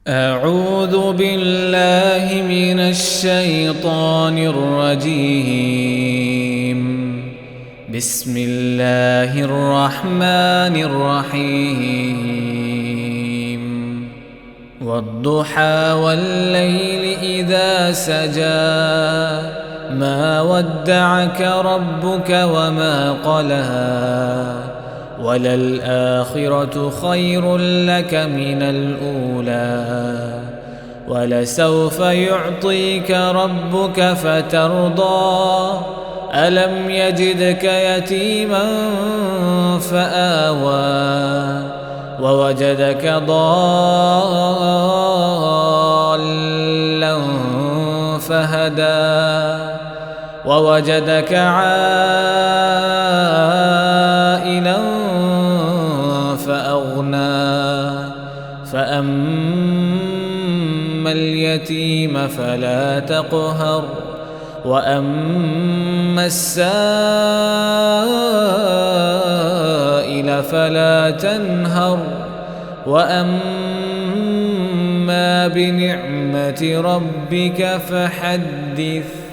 أعوذ بالله من الشيطان الرجيم. بسم الله الرحمن الرحيم. والضحى والليل إذا سجى ما ودعك ربك وما قلى وللآخرة خير لك من الأولى ولسوف يعطيك ربك فترضى ألم يجدك يتيما فآوى ووجدك ضالا فهدى ووجدك عائلا فأغنى فأما اليتيم فلا تقهر وأما السائل فلا تنهر وأما بنعمة ربك فحدث.